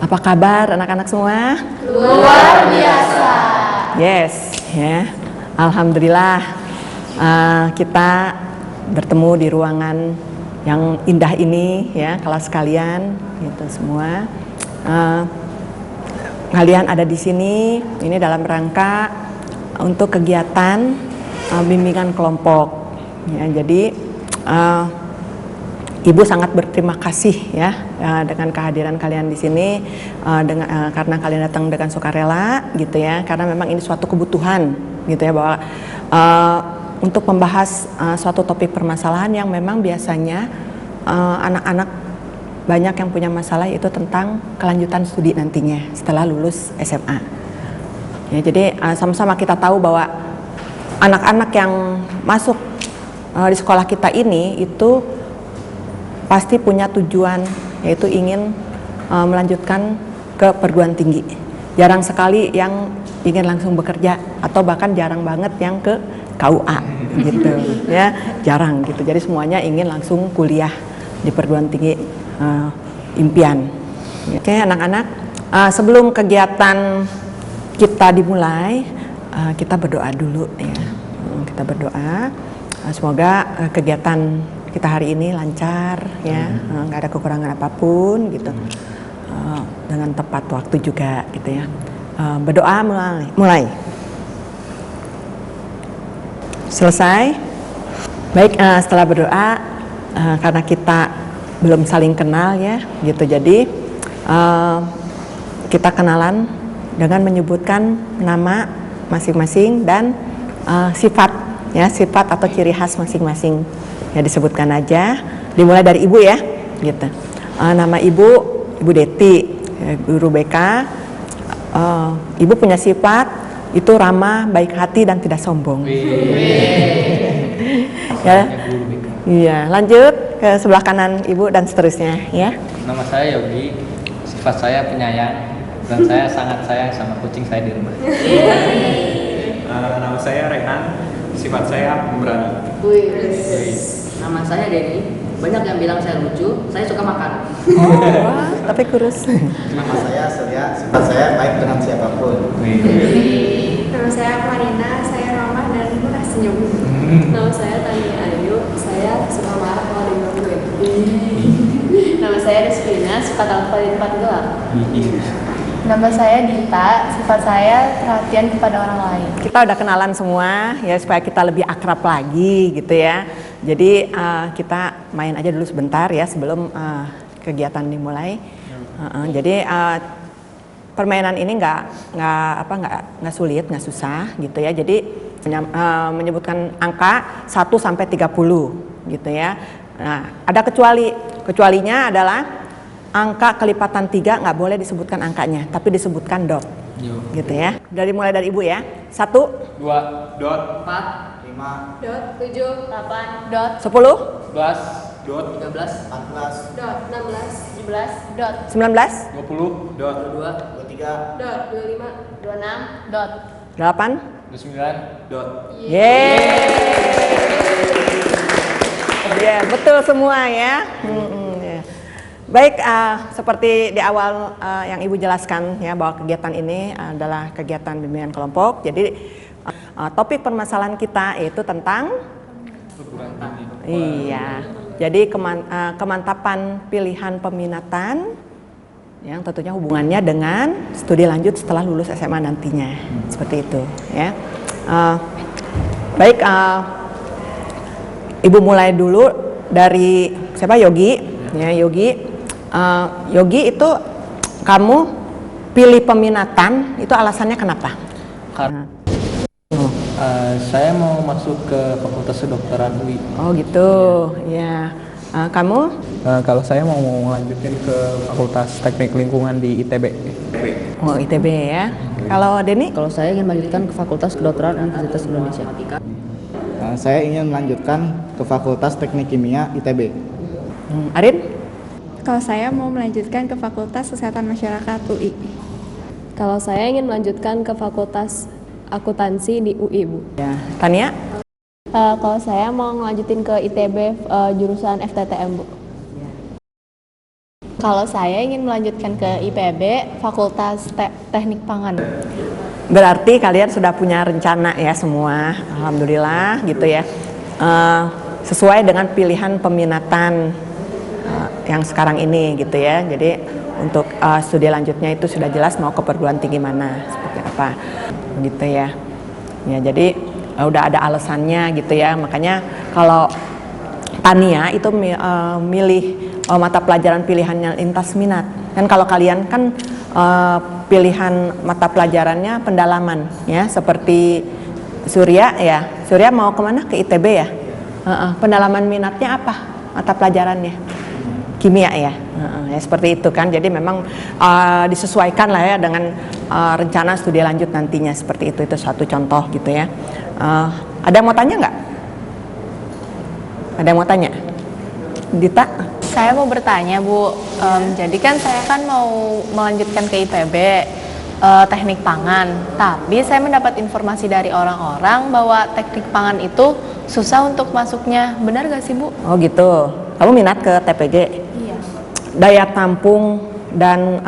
Apa kabar anak-anak semua? Luar biasa. Yes, ya. Alhamdulillah kita bertemu di ruangan yang indah ini, ya, kelas kalian, gitu semua. Kalian ada di sini, ini dalam rangka untuk kegiatan bimbingan kelompok. Ya, jadi Ibu sangat berterima kasih ya dengan kehadiran kalian di sini, karena kalian datang dengan sukarela, gitu ya. Karena memang ini suatu kebutuhan, gitu ya, bahwa untuk membahas suatu topik permasalahan yang memang biasanya anak-anak banyak yang punya masalah, yaitu tentang kelanjutan studi nantinya setelah lulus SMA. Ya, jadi sama-sama kita tahu bahwa anak-anak yang masuk di sekolah kita ini itu pasti punya tujuan, yaitu ingin melanjutkan ke perguruan tinggi. Jarang sekali yang ingin langsung bekerja, atau bahkan jarang banget yang ke KUA gitu ya, jarang gitu. Jadi semuanya ingin langsung kuliah di perguruan tinggi impian. Oke anak-anak, sebelum kegiatan kita dimulai, kita berdoa dulu ya. Kita berdoa semoga kegiatan kita hari ini lancar ya, nggak ada kekurangan apapun gitu, dengan tepat waktu juga gitu ya. Berdoa mulai. Selesai. Baik, setelah berdoa, karena kita belum saling kenal ya gitu, jadi kita kenalan dengan menyebutkan nama masing-masing dan sifat ya, sifat atau ciri khas masing-masing. Ya, disebutkan aja, dimulai dari ibu ya gitu. Nama ibu Deti, guru BK. Ibu punya sifat itu ramah, baik hati dan tidak sombong. Ya, iya, lanjut ke sebelah kanan ibu dan seterusnya ya. Nama saya Yogi, sifat saya penyayang dan saya sangat sayang sama kucing saya di rumah. Nama saya Rehan, sifat saya pemberani. Nama saya Denny. Banyak yang bilang saya lucu, saya suka makan. Wah, tapi kurus. Nama saya Surya, sifat saya baik dengan siapapun. Nama saya Marina, saya ramah dan murah senyum. Nama saya Tania Ayu, saya suka marah kalau digangguin. Nama saya Desvina, suka tampil di tempat gelap. Nama saya Dita, sifat saya perhatian kepada orang lain. Kita udah kenalan semua ya, supaya kita lebih akrab lagi gitu ya. Jadi kita main aja dulu sebentar ya sebelum kegiatan dimulai. Jadi permainan ini nggak sulit, nggak susah gitu ya. Jadi menyebutkan angka 1 sampai 30 gitu ya. Nah, ada kecualinya adalah angka kelipatan 3 nggak boleh disebutkan angkanya, tapi disebutkan dot. Gitu ya. Mulai dari ibu ya. 1, 2, Dot, 4, 5, Dot 7, 8, dot 10, 11, dot, 13, 14, dot 16, 17, dot 19, 20, dot, 22, 23, dot 25, 26, dot 8. 29, dot. Ya, betul semua ya. Ya. Baik, seperti di awal yang Ibu jelaskan ya, bahwa kegiatan ini adalah kegiatan bimbingan kelompok. Jadi topik permasalahan kita itu tentang iya. Jadi kemantapan pilihan peminatan yang tentunya hubungannya dengan studi lanjut setelah lulus SMA nantinya. Seperti itu ya. Baik, Ibu mulai dulu dari siapa? Yogi. Ya, Yogi. Yogi itu kamu pilih peminatan itu alasannya kenapa? Karena saya mau masuk ke Fakultas Kedokteran UI. Oh gitu, ya. Kamu? Kalau saya mau melanjutin ke Fakultas Teknik Lingkungan di ITB. Oh ITB ya. Kalau Denny? Kalau saya ingin melanjutkan ke Fakultas Kedokteran Universitas Indonesia. Saya ingin melanjutkan ke Fakultas Teknik Kimia ITB. Arin? Kalau saya mau melanjutkan ke Fakultas Kesehatan Masyarakat UI. Kalau saya ingin melanjutkan ke Fakultas Akuntansi di UI, Bu. Ya. Tania? Kalau saya mau ngelanjutin ke ITB jurusan FTTM, Bu. Kalau saya ingin melanjutkan ke IPB, Fakultas Teknik Pangan. Berarti kalian sudah punya rencana ya semua, alhamdulillah gitu ya. Sesuai dengan pilihan peminatan yang sekarang ini gitu ya. Jadi untuk studi lanjutnya itu sudah jelas mau ke perguruan tinggi mana, seperti apa, gitu ya. Ya jadi udah ada alasannya gitu ya. Makanya kalau Tania itu milih mata pelajaran pilihannya lintas minat. Kan kalau kalian kan pilihan mata pelajarannya pendalaman ya, seperti Surya ya. Surya mau kemana? Ke ITB ya. Pendalaman minatnya apa mata pelajarannya? Kimia ya. Ya seperti itu kan. Jadi memang disesuaikan lah ya dengan rencana studi lanjut nantinya, seperti itu. Itu satu contoh gitu ya. Ada yang mau tanya nggak? Ada yang mau tanya? Dita? Saya mau bertanya, Bu. Jadi kan saya kan mau melanjutkan ke IPB, teknik pangan. Tapi saya mendapat informasi dari orang-orang bahwa teknik pangan itu susah untuk masuknya. Benar gak sih, Bu? Oh gitu. Kamu minat ke TPG? Iya. Daya tampung dan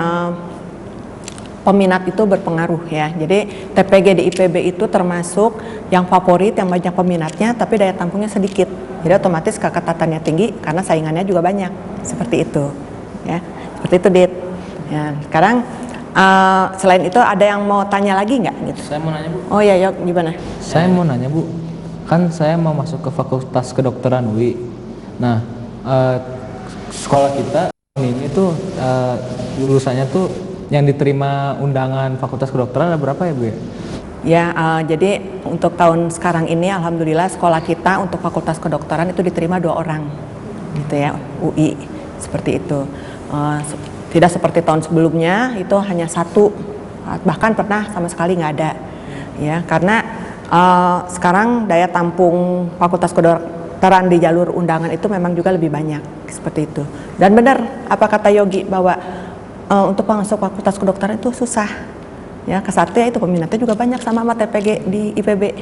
peminat itu berpengaruh ya. Jadi TPG di IPB itu termasuk yang favorit, yang banyak peminatnya, tapi daya tampungnya sedikit. Jadi otomatis keketatannya tinggi karena saingannya juga banyak. Seperti itu, ya. Seperti itu, Dit. Ya, sekarang selain itu ada yang mau tanya lagi nggak? Gitu. Saya mau nanya, Bu. Oh ya, Yok, gimana? Saya mau nanya, Bu. Kan saya mau masuk ke Fakultas Kedokteran UI. Nah, sekolah kita ini tuh lulusannya tuh yang diterima undangan Fakultas Kedokteran ada berapa ya, Bu? Ya, jadi untuk tahun sekarang ini alhamdulillah sekolah kita untuk Fakultas Kedokteran itu diterima 2 orang gitu ya, UI, seperti itu. Tidak seperti tahun sebelumnya itu hanya 1, bahkan pernah sama sekali nggak ada ya, karena sekarang daya tampung Fakultas Kedokteran di jalur undangan itu memang juga lebih banyak, seperti itu. Dan benar apa kata Yogi bahwa untuk masuk Fakultas Kedokteran itu susah. Ya, Kesatria itu peminatnya juga banyak sama TPG di IPB.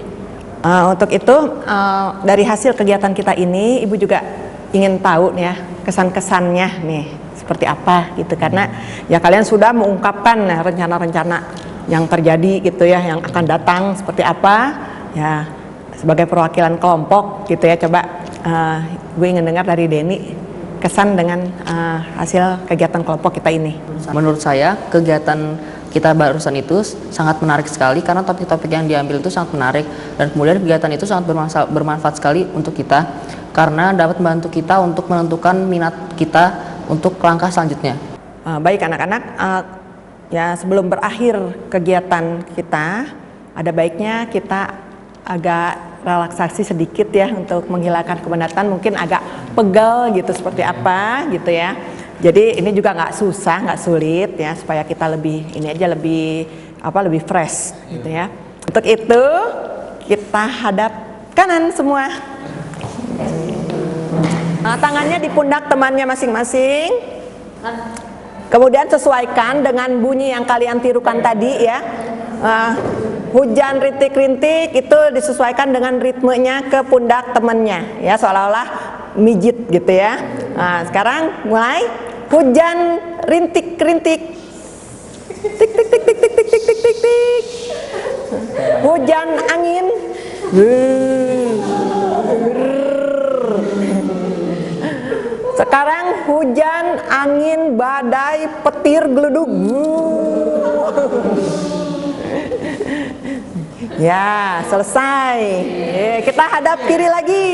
Untuk itu dari hasil kegiatan kita ini, Ibu juga ingin tahu nih ya kesan-kesannya nih seperti apa gitu, karena ya kalian sudah mengungkapkan ya, rencana-rencana yang terjadi gitu ya, yang akan datang seperti apa ya, sebagai perwakilan kelompok gitu ya. Coba Ibu ingin dengar dari Denny kesan dengan hasil kegiatan kelompok kita ini. Menurut saya kegiatan kita barusan itu sangat menarik sekali karena topik-topik yang diambil itu sangat menarik, dan kemudian kegiatan itu sangat bermanfaat sekali untuk kita karena dapat membantu kita untuk menentukan minat kita untuk langkah selanjutnya. Baik anak-anak, ya sebelum berakhir kegiatan kita, ada baiknya kita agak relaksasi sedikit ya untuk menghilangkan kepenatan, mungkin agak pegal gitu seperti apa gitu ya. Jadi ini juga nggak susah, nggak sulit ya, supaya kita lebih lebih fresh gitu ya. Untuk itu kita hadap kanan semua. Tangannya di pundak temannya masing-masing. Kemudian sesuaikan dengan bunyi yang kalian tirukan tadi ya. Hujan rintik-rintik itu disesuaikan dengan ritmenya ke pundak temannya ya, seolah-olah mijit gitu ya. Nah, sekarang mulai hujan rintik-rintik. Tik tik tik tik tik tik tik tik tik tik. Hujan angin. Sekarang hujan angin badai petir geluduk. Ya, selesai. Kita hadap kiri lagi.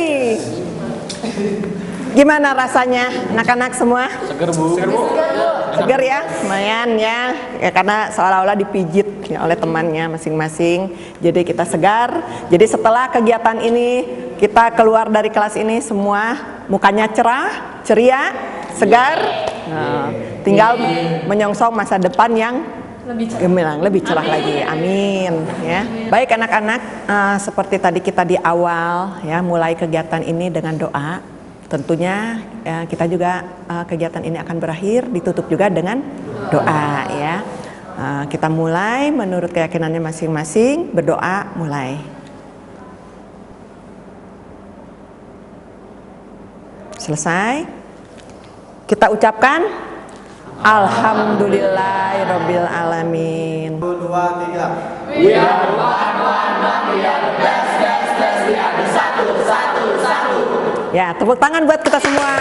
Gimana rasanya anak-anak semua? Seger, Bu. Seger ya, lumayan ya, karena seolah-olah dipijit ya, oleh temannya masing-masing. Jadi kita segar. Jadi setelah kegiatan ini kita keluar dari kelas ini semua mukanya cerah, ceria, segar. Nah, tinggal menyongsong masa depan yang gemilang, lebih cerah lagi. Amin ya. Baik anak-anak, seperti tadi kita di awal ya, mulai kegiatan ini dengan doa. Tentunya ya, kita juga kegiatan ini akan berakhir ditutup juga dengan doa ya. Kita mulai menurut keyakinannya masing-masing, berdoa mulai. Selesai. Kita ucapkan Alhamdulillahirabbil alamin. 1, 2, 3. Ya, tepuk tangan buat kita semua.